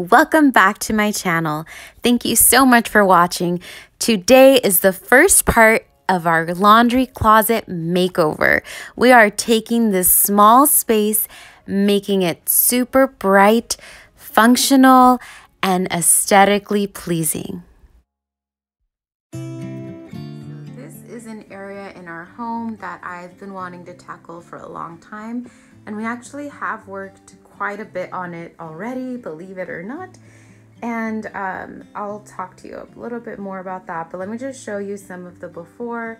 Welcome back to my channel. Thank you so much for watching. Today is the first part of our laundry closet makeover. We are taking this small space, making it super bright, functional, and aesthetically pleasing. This is an area in our home that I've been wanting to tackle for a long time, and we actually have worked quite a bit on it already, believe it or not. And I'll talk to you a little bit more about that, but let me just show you some of the before.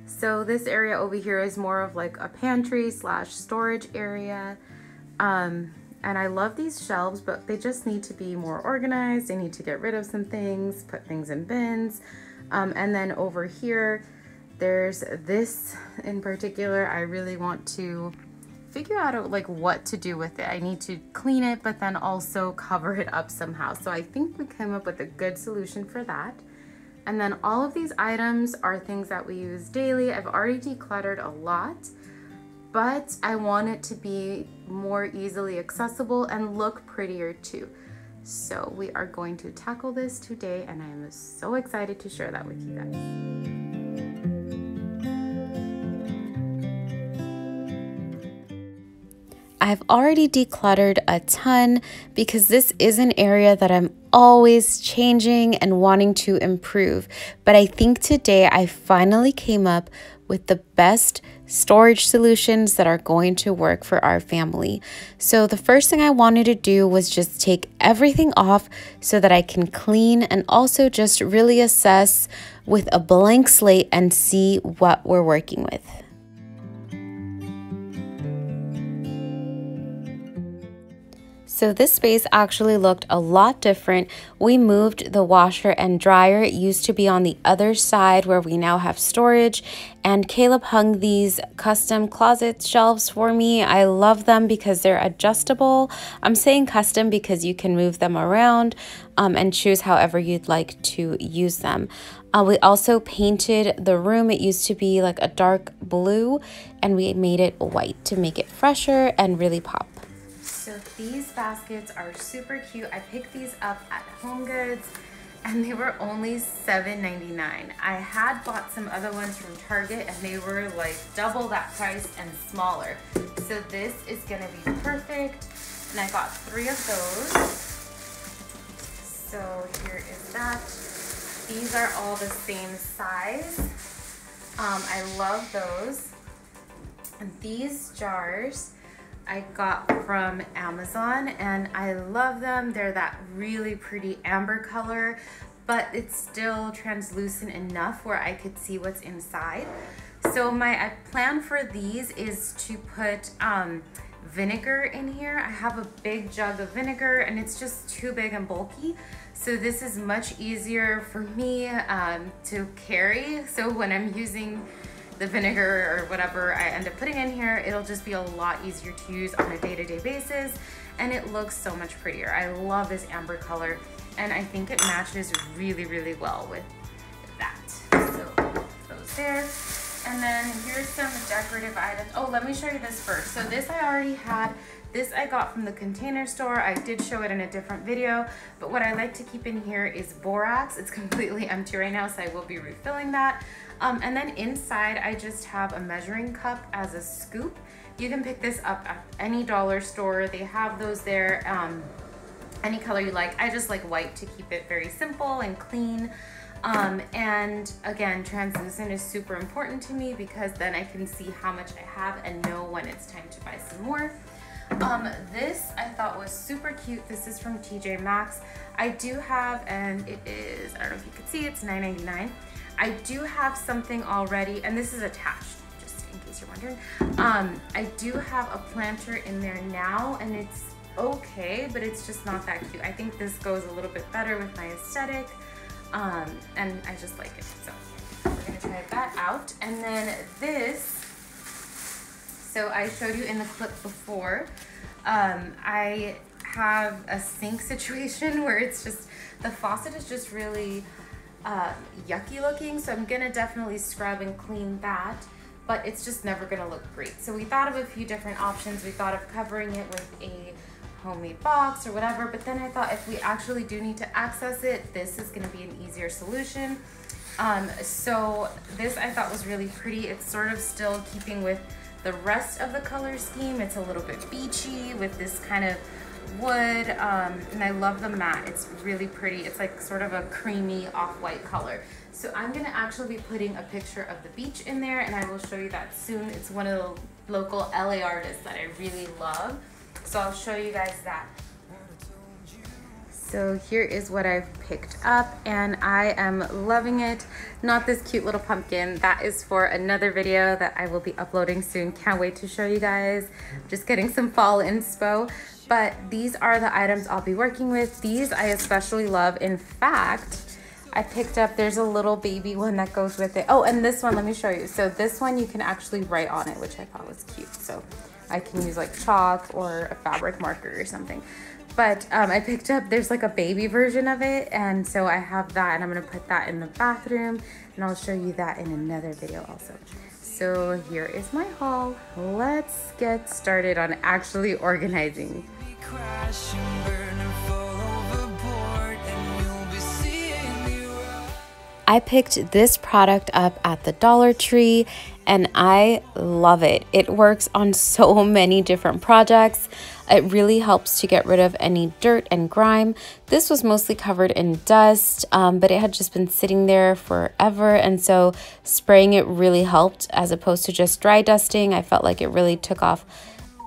So this area over here is more of like a pantry slash storage area. And I love these shelves, but they just need to be more organized. I need to get rid of some things, put things in bins. And then over here, there's this in particular. I really want to figure out like what to do with it. I need to clean it, but then also cover it up somehow. So I think we came up with a good solution for that. And then all of these items are things that we use daily. I've already decluttered a lot, but I want it to be more easily accessible and look prettier too. So we are going to tackle this today, and I am so excited to share that with you guys. I've already decluttered a ton because this is an area that I'm always changing and wanting to improve. But I think today I finally came up with the best storage solutions that are going to work for our family. So the first thing I wanted to do was just take everything off so that I can clean and also just really assess with a blank slate and see what we're working with. So this space actually looked a lot different. We moved the washer and dryer. It used to be on the other side where we now have storage, and Caleb hung these custom closet shelves for me. I love them because they're adjustable. I'm saying custom because you can move them around and choose however you'd like to use them. We also painted the room. It used to be like a dark blue, and we made it white to make it fresher and really pop. So these baskets are super cute. I picked these up at HomeGoods and they were only $7.99. I had bought some other ones from Target and they were like double that price and smaller. So this is gonna be perfect. And I got 3 of those. So here is that. These are all the same size. I love those. And these jars I got from Amazon and I love them. They're that really pretty amber color, but it's still translucent enough where I could see what's inside. So my plan for these is to put vinegar in here. I have a big jug of vinegar and it's just too big and bulky. So this is much easier for me to carry. So when I'm using the vinegar or whatever I end up putting in here, it'll just be a lot easier to use on a day-to-day basis, and it looks so much prettier. I love this amber color and I think it matches really, really well with that. So those there. And then here's some decorative items. Oh, let me show you this first. So this I already had. This I got from the Container Store. I did show it in a different video, but what I like to keep in here is BORAX. It's completely empty right now, so I will be refilling that. And then inside, I just have a measuring cup as a scoop. You can pick this up at any dollar store. They have those there, any color you like. I just like white to keep it very simple and clean. And again, translucent is super important to me because then I can see how much I have and know when it's time to buy some more. This I thought was super cute. This is from TJ Maxx. I do have, and it is, I don't know if you can see, it's $9.99. I do have something already, and this is attached, just in case you're wondering. I do have a planter in there now, and it's okay, but it's just not that cute. I think this goes a little bit better with my aesthetic, and I just like it. So we're gonna try that out. And then this, so I showed you in the clip before, I have a sink situation where it's just, the faucet is just really yucky looking, so I'm gonna definitely scrub and clean that. but it's just never gonna look great. So we thought of a few different options. We thought of covering it with a homemade box or whatever, but then I thought if we actually do need to access it, this is gonna be an easier solution. So this I thought was really pretty. It's sort of still keeping with the rest of the color scheme. It's a little bit beachy with this kind of wood, and I love the matte. It's really pretty. It's like sort of a creamy off-white color. So I'm gonna actually be putting a picture of the beach in there, and I will show you that soon. It's one of the local LA artists that I really love. So I'll show you guys that. So here is what I've picked up, and I am loving it. Not this cute little pumpkin. That is for another video that I will be uploading soon. Can't wait to show you guys. Just getting some fall inspo. But these are the items I'll be working with. These I especially love. In fact, I picked up, there's a little baby one that goes with it. Oh, and this one, let me show you. So this one you can actually write on it, which I thought was cute. So I can use like chalk or a fabric marker or something. But I picked up, there's like a baby version of it, and so I have that, and I'm gonna put that in the bathroom, and I'll show you that in another video also. So here is my haul. Let's get started on actually organizing. I picked this product up at the Dollar Tree, and I love it. It works on so many different projects. It really helps to get rid of any dirt and grime. This was mostly covered in dust, but it had just been sitting there forever, and so spraying it really helped as opposed to just dry dusting. I felt like it really took off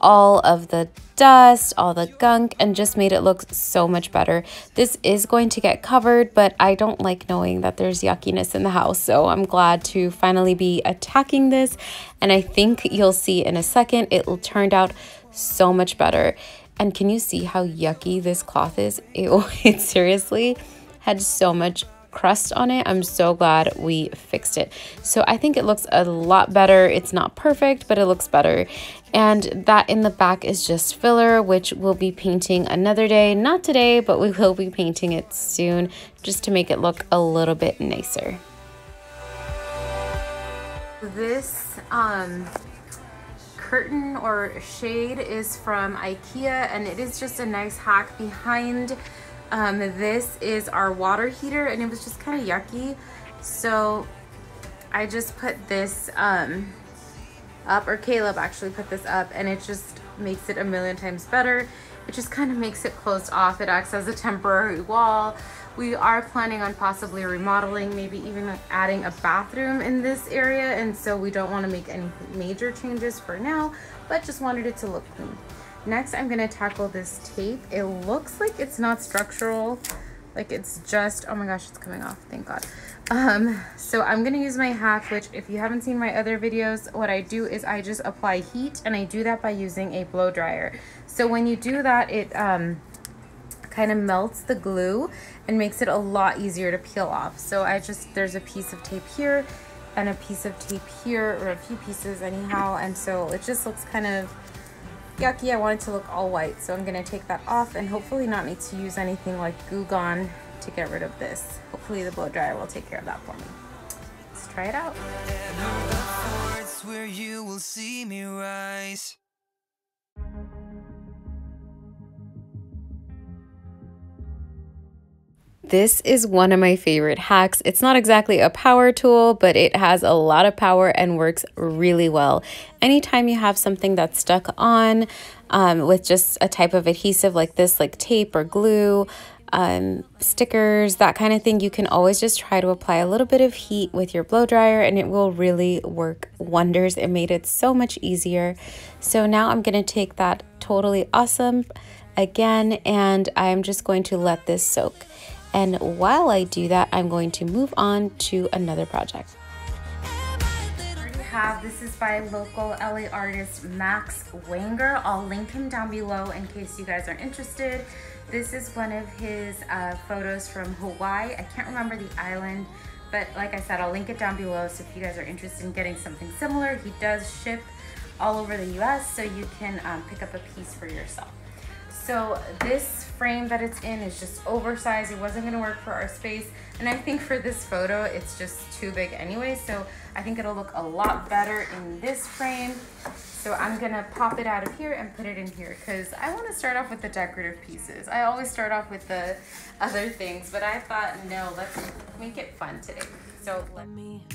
all of the dust, all the gunk, and just made it look so much better. This is going to get covered, but I don't like knowing that there's yuckiness in the house, so I'm glad to finally be attacking this, and I think you'll see in a second it turned out so much better. And can you see how yucky this cloth is? It seriously had so much crust on it. I'm so glad we fixed it. So I think it looks a lot better. It's not perfect, but it looks better. And that in the back is just filler, which we'll be painting another day. Not today, but we will be painting it soon just to make it look a little bit nicer. This curtain or shade is from IKEA, and it is just a nice hack. Behind this is our water heater, and it was just kind of yucky, so I just put this up, or Caleb actually put this up, and it just makes it a million times better. It just kind of makes it closed off. It acts as a temporary wall. We are planning on possibly remodeling, maybe even like adding a bathroom in this area, and so we don't want to make any major changes for now, but just wanted it to look clean. Next, I'm gonna tackle this tape. It looks like it's not structural, like it's just, oh my gosh, it's coming off, thank God. So I'm gonna use my hack, which if you haven't seen my other videos, what I do is I just apply heat, and I do that by using a blow dryer. So when you do that, it kind of melts the glue and makes it a lot easier to peel off. So there's a piece of tape here and a piece of tape here, or a few pieces anyhow, and so it just looks kind of yucky. I want it to look all white, so I'm gonna take that off and hopefully not need to use anything like Goo Gone to get rid of this. Hopefully the blow dryer will take care of that for me. Let's try it out. This is one of my favorite hacks. It's not exactly a power tool, but it has a lot of power and works really well. Anytime you have something that's stuck on with just a type of adhesive like this, like tape or glue, stickers, that kind of thing, you can always just try to apply a little bit of heat with your blow dryer, and it will really work wonders. It made it so much easier. So now I'm going to take that Totally Awesome again, and I'm just going to let this soak. And while I do that, I'm going to move on to another project. This is by local LA artist Max Wanger. I'll link him down below in case you guys are interested. This is one of his photos from Hawaii. I can't remember the island, but like I said, I'll link it down below, so if you guys are interested in getting something similar. He does ship all over the US, so you can pick up a piece for yourself. So this frame that it's in is just oversized. It wasn't gonna work for our space. And I think for this photo, it's just too big anyway. So I think it'll look a lot better in this frame. So I'm gonna pop it out of here and put it in here because I wanna start off with the decorative pieces. I always start off with the other things, but I thought, no, let's make it fun today. So let me,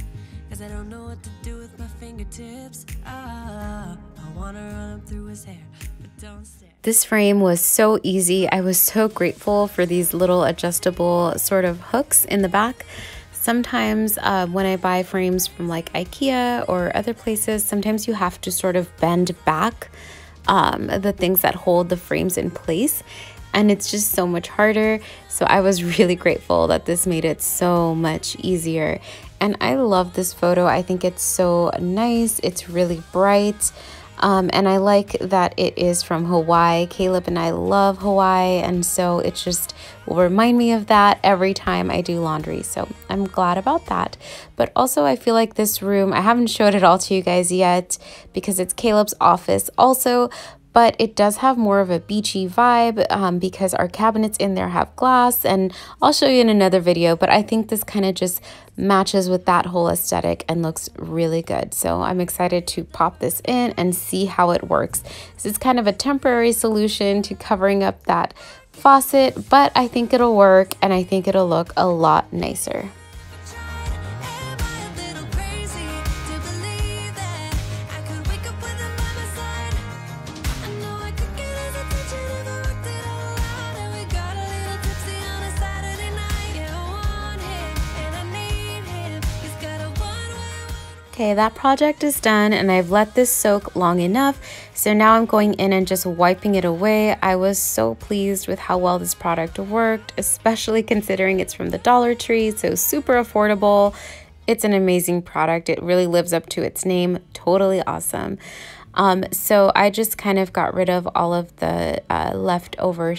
cause I don't know what to do with my fingertips. I wanna run through his hair, but don't stare. This frame was so easy. I was so grateful for these little adjustable sort of hooks in the back. Sometimes when I buy frames from like IKEA or other places, sometimes you have to sort of bend back the things that hold the frames in place, and it's just so much harder. So I was really grateful that this made it so much easier. And I love this photo. I think it's so nice. It's really bright. And I like that it is from Hawaii. Caleb and I love Hawaii, and so it just will remind me of that every time I do laundry. So I'm glad about that. But also I feel like this room, I haven't showed it all to you guys yet because it's Caleb's office also, but it does have more of a beachy vibe because our cabinets in there have glass, and I'll show you in another video, but I think this kind of just matches with that whole aesthetic and looks really good. So I'm excited to pop this in and see how it works. This is kind of a temporary solution to covering up that faucet, but I think it'll work and I think it'll look a lot nicer. Okay, that project is done and I've let this soak long enough. So now I'm going in and just wiping it away. I was so pleased with how well this product worked, especially considering it's from the Dollar Tree, so super affordable. It's an amazing product. It really lives up to its name. Totally awesome. So I just kind of got rid of all of the leftover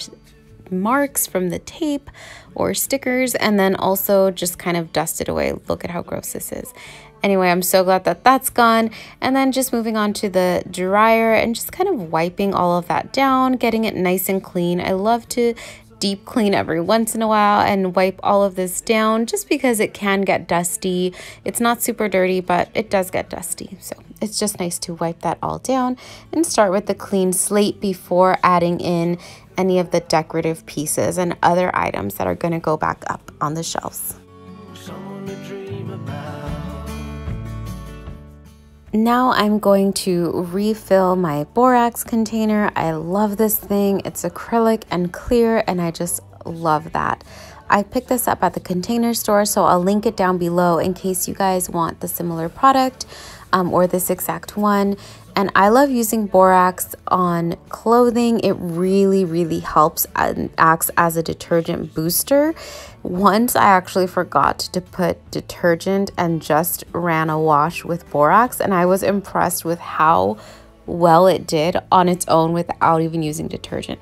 marks from the tape or stickers, and then also just kind of dusted away. Look at how gross this is. Anyway, I'm so glad that that's gone. And then just moving on to the dryer and just kind of wiping all of that down, getting it nice and clean. I love to deep clean every once in a while and wipe all of this down just because it can get dusty. It's not super dirty, but it does get dusty. So it's just nice to wipe that all down and start with the clean slate before adding in any of the decorative pieces and other items that are going to go back up on the shelves. Now I'm going to refill my borax container. I love this thing. It's acrylic and clear, and I just love that. I picked this up at the Container Store, so I'll link it down below in case you guys want the similar product or this exact one. And I love using borax on clothing. It really, really helps and acts as a detergent booster. Once I actually forgot to put detergent and just ran a wash with borax, and I was impressed with how well it did on its own without even using detergent.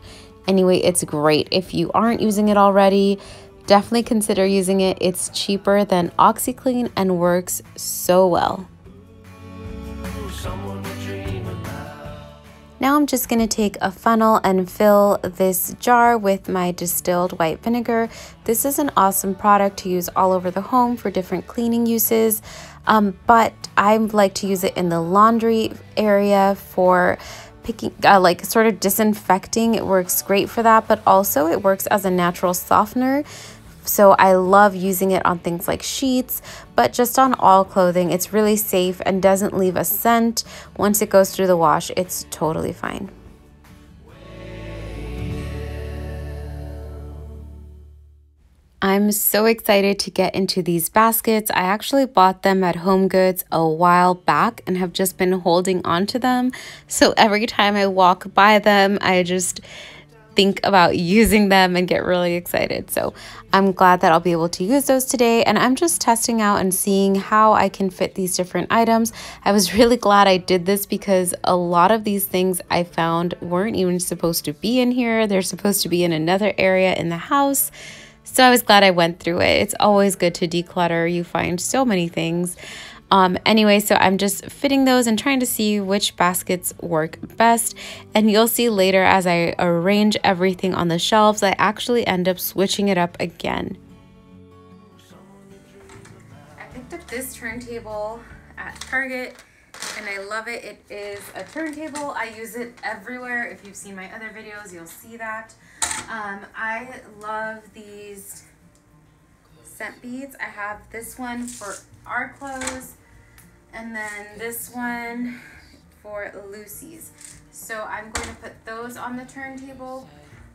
Anyway, it's great. If you aren't using it already, definitely consider using it. It's cheaper than OxyClean and works so well. Now I'm just going to take a funnel and fill this jar with my distilled white vinegar. This is an awesome product to use all over the home for different cleaning uses, but I like to use it in the laundry area for picking, like sort of disinfecting. It works great for that, but also it works as a natural softener. So I love using it on things like sheets, but just on all clothing. It's really safe and doesn't leave a scent. Once it goes through the wash, it's totally fine. I'm so excited to get into these baskets. I actually bought them at HomeGoods a while back and have just been holding on to them. So every time I walk by them, I just think about using them and get really excited. So I'm glad that I'll be able to use those today, and I'm just testing out and seeing how I can fit these different items. I was really glad I did this because a lot of these things I found weren't even supposed to be in here. They're supposed to be in another area in the house. So I was glad I went through it. It's always good to declutter. You find so many things. Anyway, so I'm just fitting those and trying to see which baskets work best. And you'll see later as I arrange everything on the shelves, I actually end up switching it up again. I picked up this turntable at Target and I love it. It is a turntable. I use it everywhere. If you've seen my other videos, you'll see that. I love these scent beads. I have this one for our clothes and then this one for Lucy's. So I'm going to put those on the turntable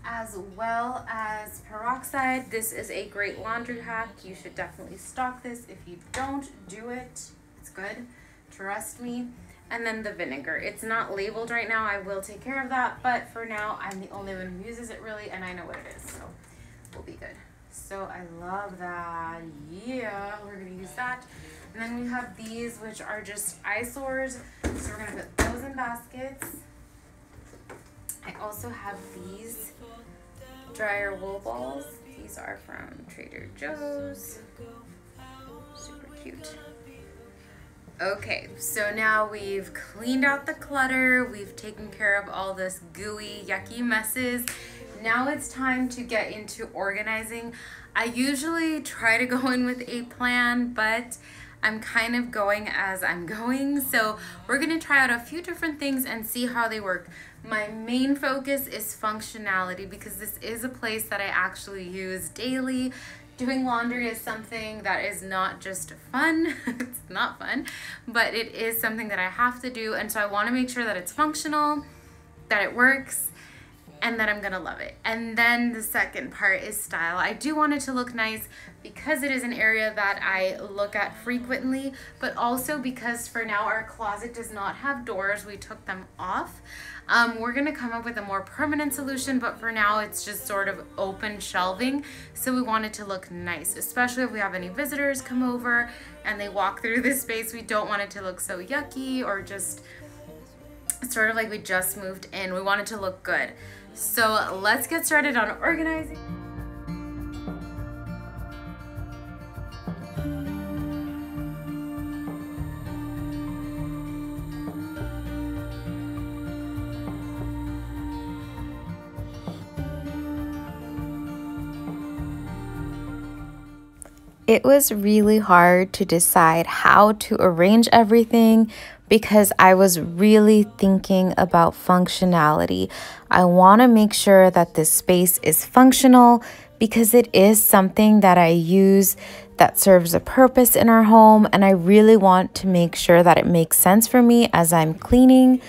as well as peroxide. This is a great laundry hack. You should definitely stock this. If you don't do it, it's good. Trust me. And then the vinegar. It's not labeled right now. I will take care of that, but for now, I'm the only one who uses it really, and I know what it is, so we'll be good. So I love that. Yeah, we're gonna use that. And then we have these, which are just eyesores. So we're gonna put those in baskets. I also have these dryer wool balls. These are from Trader Joe's. Super cute. Okay, so now we've cleaned out the clutter. We've taken care of all this gooey, yucky messes. Now it's time to get into organizing. I usually try to go in with a plan, but I'm kind of going as I'm going. So we're gonna try out a few different things and see how they work. My main focus is functionality because this is a place that I actually use daily. Doing laundry is something that is not just fun, it's not fun, but it is something that I have to do. And so I wanna make sure that it's functional, that it works, and that I'm gonna love it. And then the second part is style. I do want it to look nice because it is an area that I look at frequently, but also because for now our closet does not have doors. We took them off. We're gonna come up with a more permanent solution, but for now it's just sort of open shelving. So we want it to look nice, especially if we have any visitors come over and they walk through this space. We don't want it to look so yucky or just sort of like we just moved in. We want it to look good. So let's get started on organizing. It was really hard to decide how to arrange everything because I was really thinking about functionality. I want to make sure that this space is functional because it is something that I use that serves a purpose in our home, and I really want to make sure that it makes sense for me as I'm cleaning.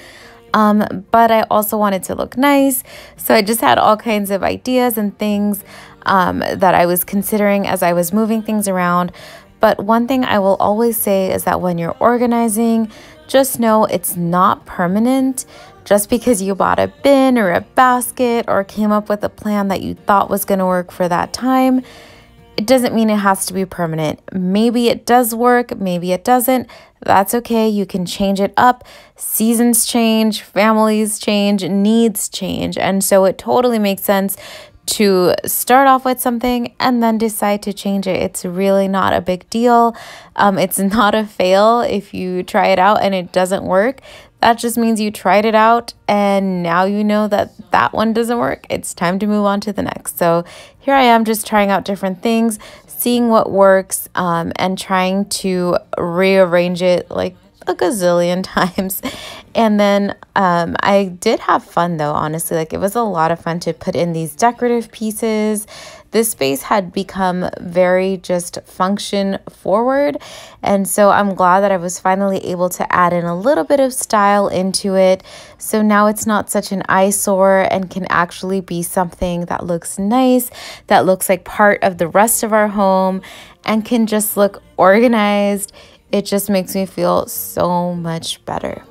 But I also wanted to look nice, so I just had all kinds of ideas and things that I was considering as I was moving things around. But one thing I will always say is that when you're organizing, just know it's not permanent. Just because you bought a bin or a basket or came up with a plan that you thought was going to work for that time, it doesn't mean it has to be permanent. Maybe it does work, maybe it doesn't. That's okay. You can change it up. Seasons change, families change, needs change. And so it totally makes sense to start off with something and then decide to change it. It's really not a big deal. It's not a fail if you try it out and it doesn't work. That just means you tried it out and now you know that that one doesn't work. It's time to move on to the next. So here I am just trying out different things, seeing what works, and trying to rearrange it like a gazillion times. And then I did have fun though, honestly. Like, it was a lot of fun to put in these decorative pieces. This space had become very just function forward, and so I'm glad that I was finally able to add in a little bit of style into it. So now it's not such an eyesore and can actually be something that looks nice, that looks like part of the rest of our home, and can just look organized. It just makes me feel so much better.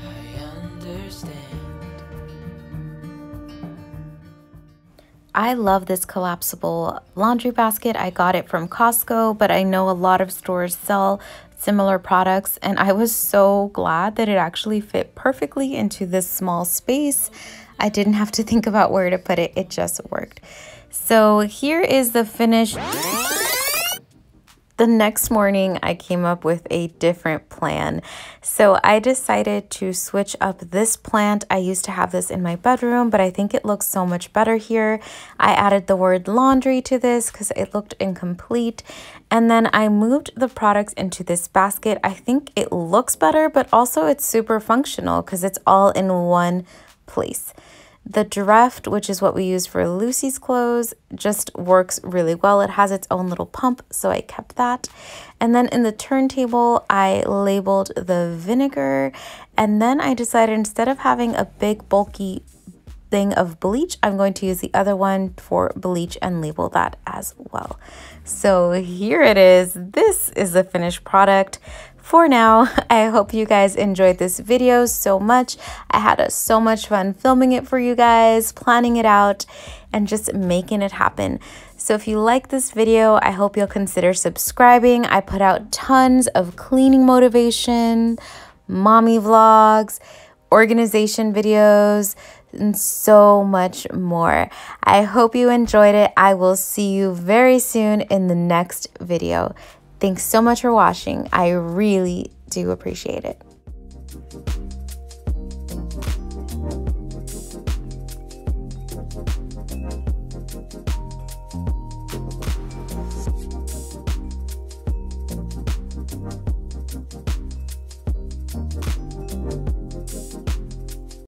I I love this collapsible laundry basket. I got it from Costco, but I know a lot of stores sell similar products, and I was so glad that it actually fit perfectly into this small space. I didn't have to think about where to put it. It just worked. So here is the finished. The next morning, I came up with a different plan. So I decided to switch up this plant. I used to have this in my bedroom, but I think it looks so much better here. I added the word laundry to this because it looked incomplete. And then I moved the products into this basket. I think it looks better, but also it's super functional because it's all in one place. The Dreft, which is what we use for Lucy's clothes, just works really well. It has its own little pump, so I kept that. And then in the turntable, I labeled the vinegar. And then I decided instead of having a big bulky thing of bleach, I'm going to use the other one for bleach and label that as well. So here it is. This is the finished product. For now, I hope you guys enjoyed this video so much. I had so much fun filming it for you guys, planning it out, and just making it happen. So if you like this video, I hope you'll consider subscribing. I put out tons of cleaning motivation, mommy vlogs, organization videos, and so much more. I hope you enjoyed it. I will see you very soon in the next video. Thanks so much for watching. I really do appreciate it.